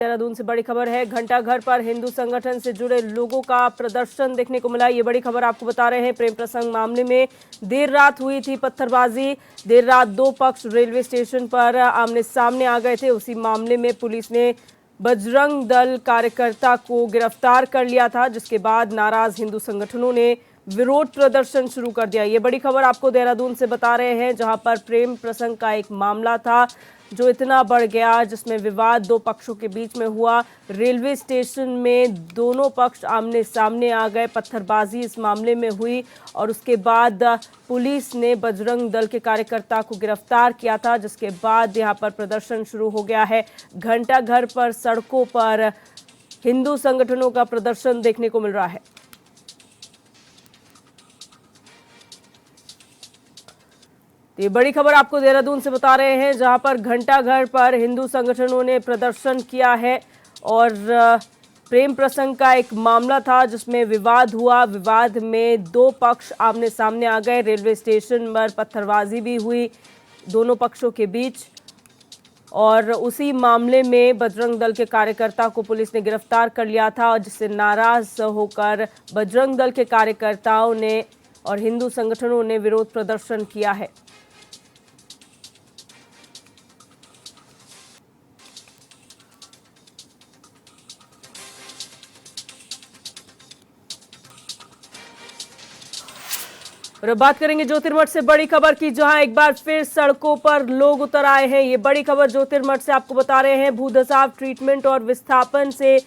देहरादून से बड़ी खबर है। घंटाघर पर हिंदू संगठन से जुड़े लोगों का प्रदर्शन देखने को मिला। ये बड़ी खबर आपको बता रहे हैं। प्रेम प्रसंग मामले में देर रात हुई थी पत्थरबाजी। देर रात दो पक्ष रेलवे स्टेशन पर आमने सामने आ गए थे। उसी मामले में पुलिस ने बजरंग दल कार्यकर्ता को गिरफ्तार कर लिया था, जिसके बाद नाराज हिंदू संगठनों ने विरोध प्रदर्शन शुरू कर दिया। ये बड़ी खबर आपको देहरादून से बता रहे हैं, जहां पर प्रेम प्रसंग का एक मामला था जो इतना बढ़ गया, जिसमें विवाद दो पक्षों के बीच में हुआ। रेलवे स्टेशन में दोनों पक्ष आमने सामने आ गए। पत्थरबाजी इस मामले में हुई और उसके बाद पुलिस ने बजरंग दल के कार्यकर्ता को गिरफ्तार किया था, जिसके बाद यहां पर प्रदर्शन शुरू हो गया है। घंटाघर पर सड़कों पर हिंदू संगठनों का प्रदर्शन देखने को मिल रहा है। ये बड़ी खबर आपको देहरादून से बता रहे हैं, जहां पर घंटाघर पर हिंदू संगठनों ने प्रदर्शन किया है और प्रेम प्रसंग का एक मामला था जिसमें विवाद हुआ। विवाद में दो पक्ष आमने सामने आ गए। रेलवे स्टेशन पर पत्थरबाजी भी हुई दोनों पक्षों के बीच और उसी मामले में बजरंग दल के कार्यकर्ता को पुलिस ने गिरफ्तार कर लिया था, जिससे नाराज होकर बजरंग दल के कार्यकर्ताओं ने और हिंदू संगठनों ने विरोध प्रदर्शन किया है। और अब बात करेंगे ज्योतिर्मठ से बड़ी खबर की, जहां एक बार फिर सड़कों पर लोग उतर आए हैं। ये बड़ी खबर ज्योतिर्मठ से आपको बता रहे हैं। भूदसाव ट्रीटमेंट और विस्थापन से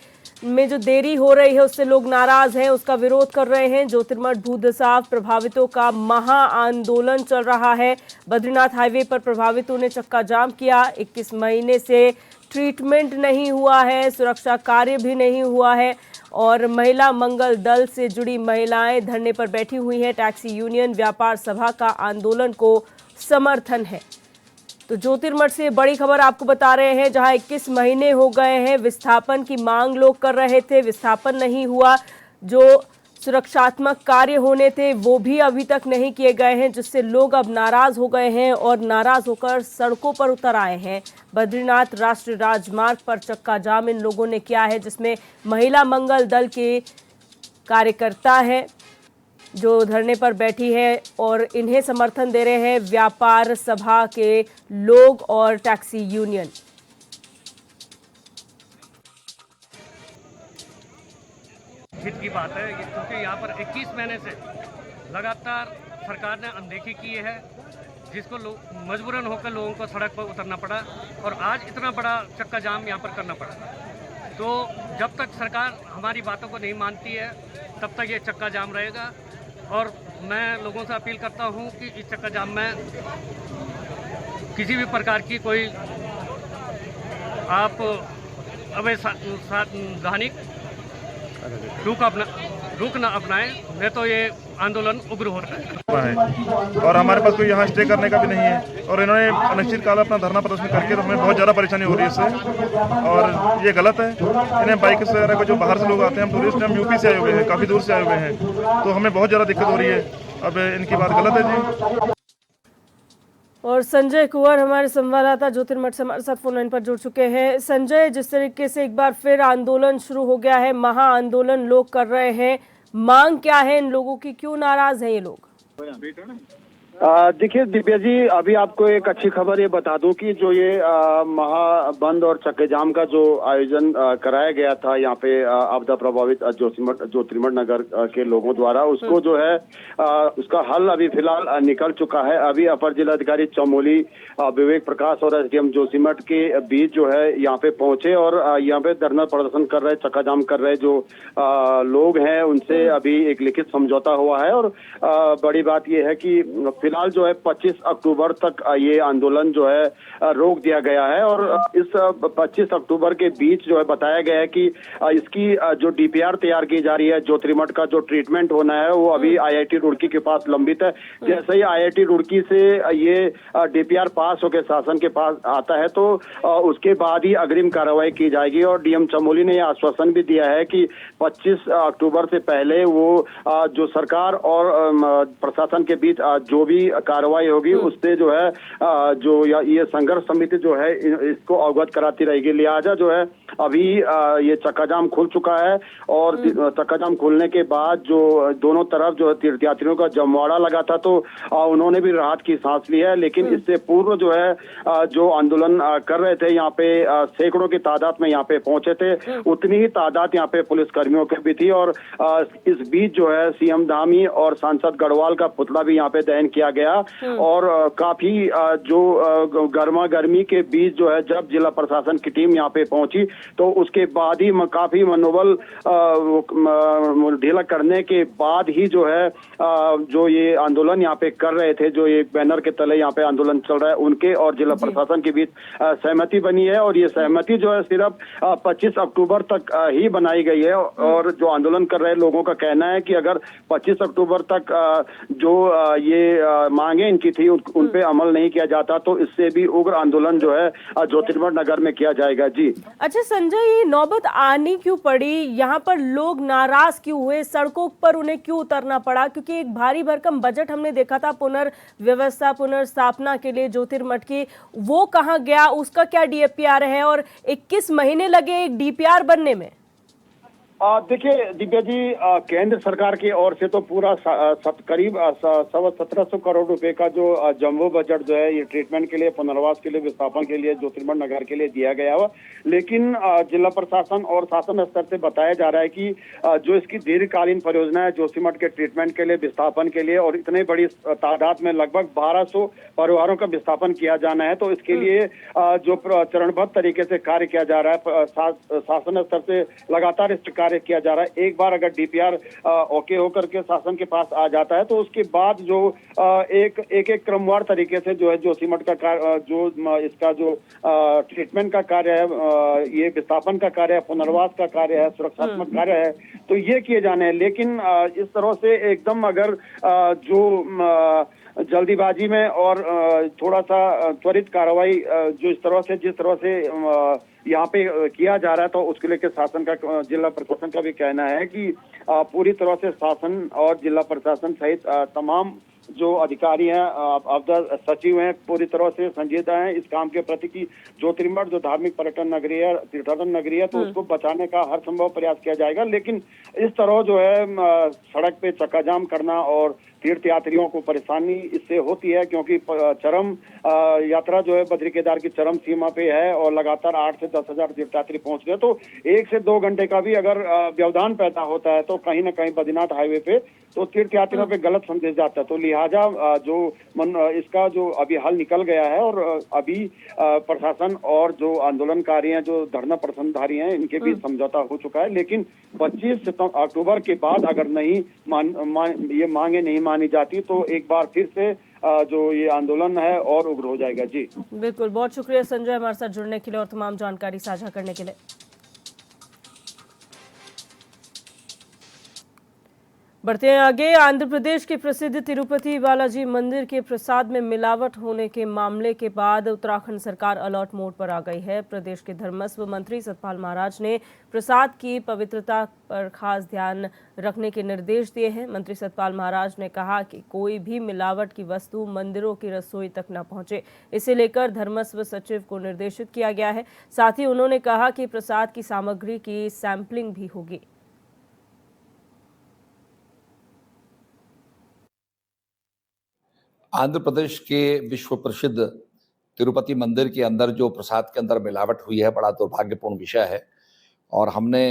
में जो देरी हो रही है उससे लोग नाराज हैं, उसका विरोध कर रहे हैं। ज्योतिर्मठ भूदसाव प्रभावितों का महा आंदोलन चल रहा है। बद्रीनाथ हाईवे पर प्रभावितों ने चक्का जाम किया। 21 महीने से ट्रीटमेंट नहीं हुआ है, सुरक्षा कार्य भी नहीं हुआ है और महिला मंगल दल से जुड़ी महिलाएं धरने पर बैठी हुई हैं। टैक्सी यूनियन व्यापार सभा का आंदोलन को समर्थन है। तो ज्योतिर्मठ से बड़ी खबर आपको बता रहे हैं, जहां 21 महीने हो गए हैं, विस्थापन की मांग लोग कर रहे थे, विस्थापन नहीं हुआ। जो सुरक्षात्मक कार्य होने थे वो भी अभी तक नहीं किए गए हैं, जिससे लोग अब नाराज हो गए हैं और नाराज होकर सड़कों पर उतर आए हैं। बद्रीनाथ राष्ट्रीय राजमार्ग पर चक्का जाम इन लोगों ने किया है, जिसमें महिला मंगल दल के कार्यकर्ता हैं जो धरने पर बैठी है और इन्हें समर्थन दे रहे हैं व्यापार सभा के लोग और टैक्सी यूनियन। हित की बात है क्योंकि यहाँ पर 21 महीने से लगातार सरकार ने अनदेखी की है, जिसको मजबूरन होकर लोगों को सड़क पर उतरना पड़ा और आज इतना बड़ा चक्का जाम यहाँ पर करना पड़ा। तो जब तक सरकार हमारी बातों को नहीं मानती है तब तक ये चक्का जाम रहेगा और मैं लोगों से अपील करता हूँ कि इस चक्का जाम में किसी भी प्रकार की कोई आप अवैधानिक रुक न अपनाएं, नहीं तो ये आंदोलन उग्र हो रहा है। और हमारे पास कोई यहाँ स्टे करने का भी नहीं है और इन्होंने अनिश्चित काल अपना धरना प्रदर्शन करके तो हमें बहुत ज़्यादा परेशानी हो रही है इससे और ये गलत है। इन्हें बाइक वगैरह को जो बाहर से लोग आते हैं, हम टूरिस्ट हम यूपी से आए हुए हैं, काफ़ी दूर से आए हुए हैं, तो हमें बहुत ज़्यादा दिक्कत हो रही है। अब इनकी बात गलत है जी। और संजय कुंवर हमारे संवाददाता ज्योतिर्मठ से हमारे साथ फोन लाइन पर जुड़ चुके हैं। संजय, जिस तरीके से एक बार फिर आंदोलन शुरू हो गया है, महा आंदोलन लोग कर रहे हैं, मांग क्या है इन लोगों की, क्यों नाराज हैं ये लोग? देखिए दिव्या जी, अभी आपको एक अच्छी खबर ये बता दूं कि जो ये महाबंद और चक्के जाम का जो आयोजन कराया गया था यहाँ पे आपदा प्रभावित ज्योतिर्मठ नगर के लोगों द्वारा, उसको जो है उसका हल अभी फिलहाल निकल चुका है। अभी अपर जिलाधिकारी चमोली विवेक प्रकाश और एसडीएम जोशीमठ के बीच जो है यहाँ पे पहुंचे और यहाँ पे धरना प्रदर्शन कर रहे, चक्का जाम कर रहे जो लोग हैं उनसे अभी एक लिखित समझौता हुआ है। और बड़ी बात यह है कि फिलहाल जो है 25 अक्टूबर तक ये आंदोलन जो है रोक दिया गया है और इस 25 अक्टूबर के बीच जो है बताया गया है कि इसकी जो डीपीआर तैयार की जा रही है, ज्योतिर्मठ का जो ट्रीटमेंट होना है वो अभी आईआईटी रुड़की के पास लंबित है। जैसे ही आईआईटी रुड़की से ये डीपीआर पास होकर शासन के पास आता है तो उसके बाद ही अग्रिम कार्रवाई की जाएगी। और डीएम चमोली ने यह आश्वासन भी दिया है कि 25 अक्टूबर से पहले वो जो सरकार और प्रशासन के बीच जो भी कार्रवाई होगी उससे जो है जो ये संघर्ष समिति जो है इसको अवगत कराती रहेगी। लिहाजा जो है अभी ये चक्का जाम खुल चुका है और चक्का जाम खुलने के बाद जो दोनों तरफ जो तीर्थयात्रियों का जमवाड़ा लगा था तो उन्होंने भी राहत की सांस ली है। लेकिन इससे पूर्व जो है जो आंदोलन कर रहे थे यहाँ पे सैकड़ों की तादाद में यहाँ पे पहुंचे थे, उतनी ही तादाद यहाँ पे पुलिस कर्मियों की भी थी। और इस बीच जो है सीएम धामी और सांसद गढ़वाल का पुतला भी यहाँ पे दहन किया गया और काफी जो गर्मा गर्मी के बीच जो है जब जिला प्रशासन की टीम यहाँ पे पहुंची तो उसके बाद ही काफी मनोबल ढीला करने के बाद ही जो है जो ये आंदोलन यहाँ पे कर रहे थे, जो ये बैनर के तले यहाँ पे आंदोलन चल रहा है, उनके और जिला प्रशासन के बीच सहमति बनी है। और ये सहमति जो है सिर्फ 25 अक्टूबर तक ही बनाई गई है। और जो आंदोलन कर रहे लोगों का कहना है कि अगर 25 अक्टूबर तक जो ये मांगे इनकी थी उन पे अमल नहीं किया जाता तो इससे भी उग्र आंदोलन जो है ज्योतिर्मठ नगर में किया जाएगा। जी अच्छा संजय, ये नौबत आनी क्यों पड़ी? यहाँ पर लोग नाराज क्यों हुए? सड़कों पर उन्हें क्यों उतरना पड़ा? क्योंकि एक भारी भरकम बजट हमने देखा था पुनर्व्यवस्था पुनर्स्थापना के लिए ज्योतिर्मठ की, वो कहाँ गया? उसका क्या डीपीआर है? और 21 महीने लगे एक डीपीआर बनने में। देखिए दिव्या जी, केंद्र सरकार की ओर से तो पूरा करीब 1700 करोड़ रुपए का जो जम्बो बजट जो है ये ट्रीटमेंट के लिए, पुनर्वास के लिए, विस्थापन के लिए ज्योतिर्मठ नगर के लिए दिया गया हुआ। लेकिन जिला प्रशासन और शासन स्तर से बताया जा रहा है कि जो इसकी दीर्घकालीन परियोजना है ज्योतिर्मठ के ट्रीटमेंट के लिए, विस्थापन के लिए, और इतने बड़ी तादाद में लगभग 1200 परिवारों का विस्थापन किया जाना है, तो इसके लिए जो चरणबद्ध तरीके से कार्य किया जा रहा है, शासन स्तर से लगातार इस कार्य किया जा रहा है। एक बार अगर डीपीआर ओके होकर के शासन के पास आ जाता है तो उसके बाद जो एक क्रमवार तरीके से जो है ज्योतिर्मठ का जो इसका जो ट्रीटमेंट का कार्य है, ये विस्थापन का कार्य है, पुनर्वास का कार्य है, सुरक्षात्मक कार्य है, तो ये किए जाने हैं। लेकिन इस तरह से एकदम अगर जो जल्दीबाजी में और थोड़ा सा त्वरित कार्रवाई जो जिस तरह से यहाँ पे किया जा रहा है, तो उसके लेकर शासन का, जिला प्रशासन का भी कहना है कि पूरी तरह से शासन और जिला प्रशासन सहित तमाम जो अधिकारी हैं, आपदा सचिव हैं, पूरी तरह से संजीदा हैं इस काम के प्रति कि ज्योतिर्मठ जो धार्मिक पर्यटन नगरी है, तीर्थाटन नगरी है, तो उसको बचाने का हर संभव प्रयास किया जाएगा। लेकिन इस तरह जो है सड़क पे चक्का जाम करना और तीर्थ यात्रियों को परेशानी इससे होती है क्योंकि चरम यात्रा जो है बद्री केदार की चरम सीमा पे है और लगातार 8 से 10 हजार तीर्थयात्री पहुंच गए, तो 1 से 2 घंटे का भी अगर व्यवधान पैदा होता है तो कहीं ना कहीं बद्रीनाथ हाईवे पे तो तीर्थयात्रियों पे गलत संदेश जाता है। तो लिहाजा जो इसका जो अभी हल निकल गया है और अभी प्रशासन और जो आंदोलनकारी हैं, जो धरना प्रदर्शनधारी हैं, इनके बीच समझौता हो चुका है। लेकिन 25 अक्टूबर के बाद अगर नहीं ये मांगे नहीं मानी जाती तो एक बार फिर से जो ये आंदोलन है और उग्र हो जाएगा। जी बिल्कुल, बहुत शुक्रिया संजय हमारे साथ जुड़ने के लिए और तमाम जानकारी साझा करने के लिए। बढ़ते हैं आगे। आंध्र प्रदेश के प्रसिद्ध तिरुपति बालाजी मंदिर के प्रसाद में मिलावट होने के मामले के बाद उत्तराखंड सरकार अलर्ट मोड पर आ गई है। प्रदेश के धर्मस्व मंत्री सतपाल महाराज ने प्रसाद की पवित्रता पर खास ध्यान रखने के निर्देश दिए हैं। मंत्री सतपाल महाराज ने कहा कि कोई भी मिलावट की वस्तु मंदिरों की रसोई तक न पहुंचे, इसे लेकर धर्मस्व सचिव को निर्देशित किया गया है। साथ ही उन्होंने कहा कि प्रसाद की सामग्री की सैंपलिंग भी होगी। आंध्र प्रदेश के विश्व प्रसिद्ध तिरुपति मंदिर के अंदर जो प्रसाद के अंदर मिलावट हुई है, बड़ा दुर्भाग्यपूर्ण विषय है और हमने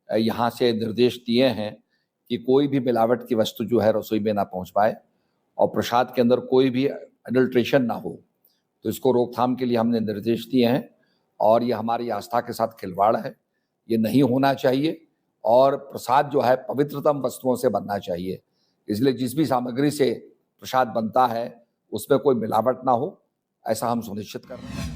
यहाँ से निर्देश दिए हैं कि कोई भी मिलावट की वस्तु जो है रसोई में ना पहुँच पाए और प्रसाद के अंदर कोई भी एडल्ट्रेशन ना हो। तो इसको रोकथाम के लिए हमने निर्देश दिए हैं और ये हमारी आस्था के साथ खिलवाड़ है, ये नहीं होना चाहिए और प्रसाद जो है पवित्रतम वस्तुओं से बनना चाहिए। इसलिए जिस भी सामग्री से प्रसाद बनता है उसमें कोई मिलावट ना हो, ऐसा हम सुनिश्चित कर रहे हैं।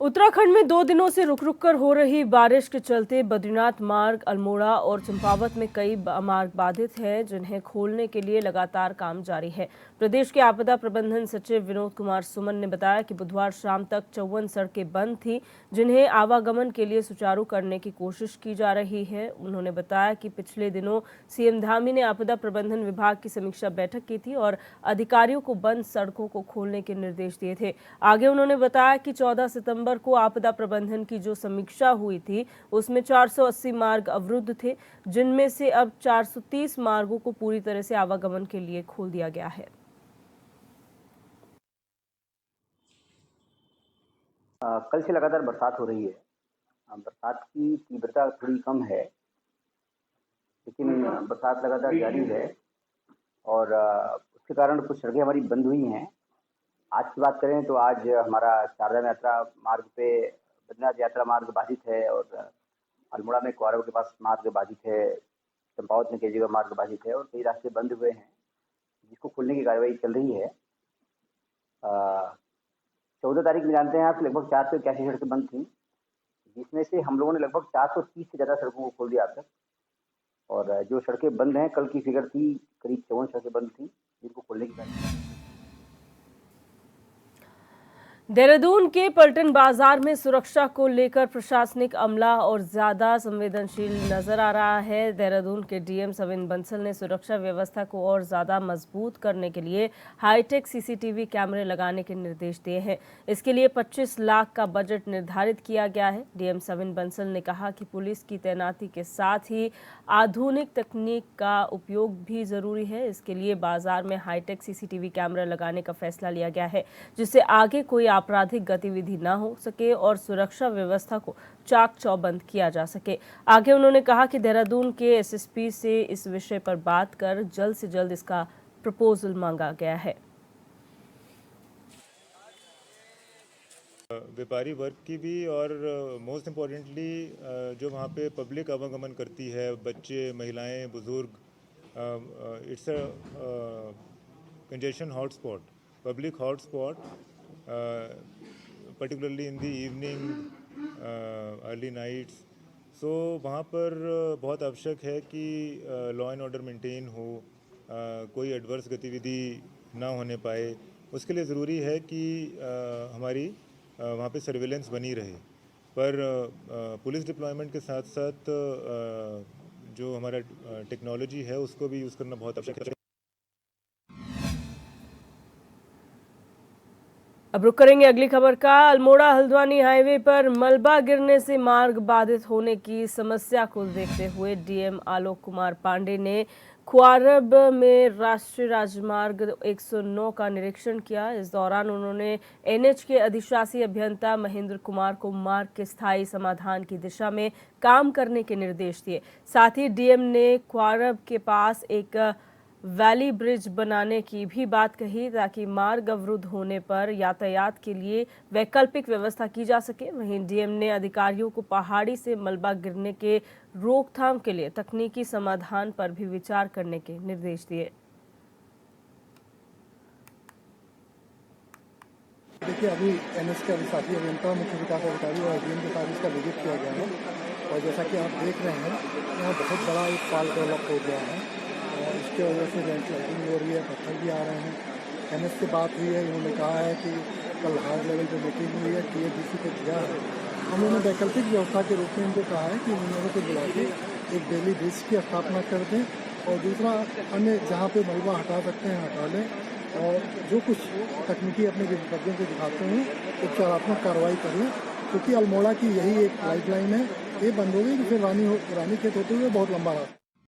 उत्तराखंड में 2 दिनों से रुक रुक कर हो रही बारिश के चलते बद्रीनाथ मार्ग, अल्मोड़ा और चंपावत में कई मार्ग बाधित हैं, जिन्हें खोलने के लिए लगातार काम जारी है। प्रदेश के आपदा प्रबंधन सचिव विनोद कुमार सुमन ने बताया कि बुधवार शाम तक 54 सड़कें बंद थी, जिन्हें आवागमन के लिए सुचारू करने की कोशिश की जा रही है। उन्होंने बताया कि पिछले दिनों सीएम धामी ने आपदा प्रबंधन विभाग की समीक्षा बैठक की थी और अधिकारियों को बंद सड़कों को खोलने के निर्देश दिए थे। आगे उन्होंने बताया कि 14 सितंबर को आपदा प्रबंधन की जो समीक्षा हुई थी उसमें 480 मार्ग अवरुद्ध थे, जिनमें से अब 430 मार्गों को पूरी तरह से आवागमन के लिए खोल दिया गया है। कल से लगातार बरसात हो रही है। बरसात की तीव्रता थोड़ी कम है, लेकिन बरसात लगातार जारी है और उसके कारण कुछ सड़कें हमारी बंद हुई हैं। आज की बात करें तो आज हमारा चारधाम यात्रा मार्ग पे बद्रीनाथ यात्रा मार्ग बाधित है और अल्मोड़ा में क्वारव के पास मार्ग बाधित है, चंपावत में कई जगह मार्ग बाधित है और कई रास्ते बंद हुए हैं, जिसको खोलने की कार्रवाई चल रही है। 14 तारीख में जानते हैं आप लगभग 481 सड़कें बंद थी, जिसमें से हम लोगों ने लगभग 430 से ज़्यादा सड़कों को खोल दिया अब तक। और जो सड़कें बंद हैं, कल की फिगर थी करीब 54 सड़कें बंद थी, जिनको खोलने की कार्रवाई। देहरादून के पलटन बाजार में सुरक्षा को लेकर प्रशासनिक अमला और ज्यादा संवेदनशील नजर आ रहा है। देहरादून के डीएम सविन बंसल ने सुरक्षा व्यवस्था को और ज्यादा मजबूत करने के लिए हाईटेक सीसीटीवी कैमरे लगाने के निर्देश दिए हैं। इसके लिए 25 लाख का बजट निर्धारित किया गया है। डीएम सविन बंसल ने कहा कि पुलिस की तैनाती के साथ ही आधुनिक तकनीक का उपयोग भी जरूरी है। इसके लिए बाजार में हाईटेक सीसीटीवी कैमरा लगाने का फैसला लिया गया है, जिससे आगे कोई आपराधिक गतिविधि न हो सके और सुरक्षा व्यवस्था को चाक चौबंद किया जा सके। आगे उन्होंने कहा कि देहरादून के एसएसपी से इस विषय पर बात कर जल्द से जल्द इसका प्रपोजल मांगा गया है। व्यापारी वर्ग की भी और मोस्ट इम्पॉर्टेंटली जो वहाँ पे पब्लिक आवागमन करती है, बच्चे, महिलाएं, बुजुर्ग, it's a congestion hotspot, public hotspot, particularly in the evening, early nights. So वहाँ पर बहुत आवश्यक है कि लॉ एंड ऑर्डर मेंटेन हो, कोई एडवर्स गतिविधि ना होने पाए। उसके लिए ज़रूरी है कि हमारी वहाँ पे सर्विलेंस बनी रहे। पर पुलिस डिप्लॉयमेंट के साथ साथ जो हमारा टेक्नोलॉजी है उसको भी यूज़ करना बहुत आवश्यक है। अब रुक करेंगे अगली खबर का। अल्मोड़ा हल्द्वानी हाईवे पर मलबा गिरने से मार्ग बाधित होने की समस्या को देखते हुए डीएम आलोक कुमार पांडे ने क्वारब में राष्ट्रीय राजमार्ग 109 का निरीक्षण किया। इस दौरान उन्होंने एनएच के अधिशासी अभियंता महेंद्र कुमार को मार्ग के स्थायी समाधान की दिशा में काम करने के निर्देश दिए। साथ ही डीएम ने क्वारब के पास एक वैली ब्रिज बनाने की भी बात कही, ताकि मार्ग अवरुद्ध होने पर यातायात के लिए वैकल्पिक व्यवस्था की जा सके। वहीं डीएम ने अधिकारियों को पहाड़ी से मलबा गिरने के रोकथाम के लिए तकनीकी समाधान पर भी विचार करने के निर्देश दिए। देखिए, अभी एनएच के अधिशासी अभियंता, मुख्य विकास अधिकारी और डीएम के साथ इसका विजिट किया गया है और जैसा कि आप देख रहे हैं, यहाँ बहुत बड़ा एक पाल डेवलप हो गया है और इसके वजह से लैंडस्लाइडिंग हो रही है, पत्थर भी आ रहे हैं। एनएच से बात हुई है, इन्होंने कहा है कि कल हाई लेवल पर मीटिंग हुई है, टीएडीसी को दिया है। हम लोगों ने वैकल्पिक व्यवस्था के रूप में इनको कहा है कि इंजीनियरों को बुला के एक डेली ब्रिज की स्थापना कर दें और दूसरा अन्य जहाँ पे मलबा हटा सकते हैं हटा लें और जो कुछ तकनीकी अपने विशेषज्ञों को दिखाते हैं उपचारात्मक कार्रवाई कर लें, क्योंकि अल्मोड़ा की यही एक लाइफ लाइन है। ये बंद हो गई तो फिर रानी खेत होते हुए बहुत लंबा रास्ता।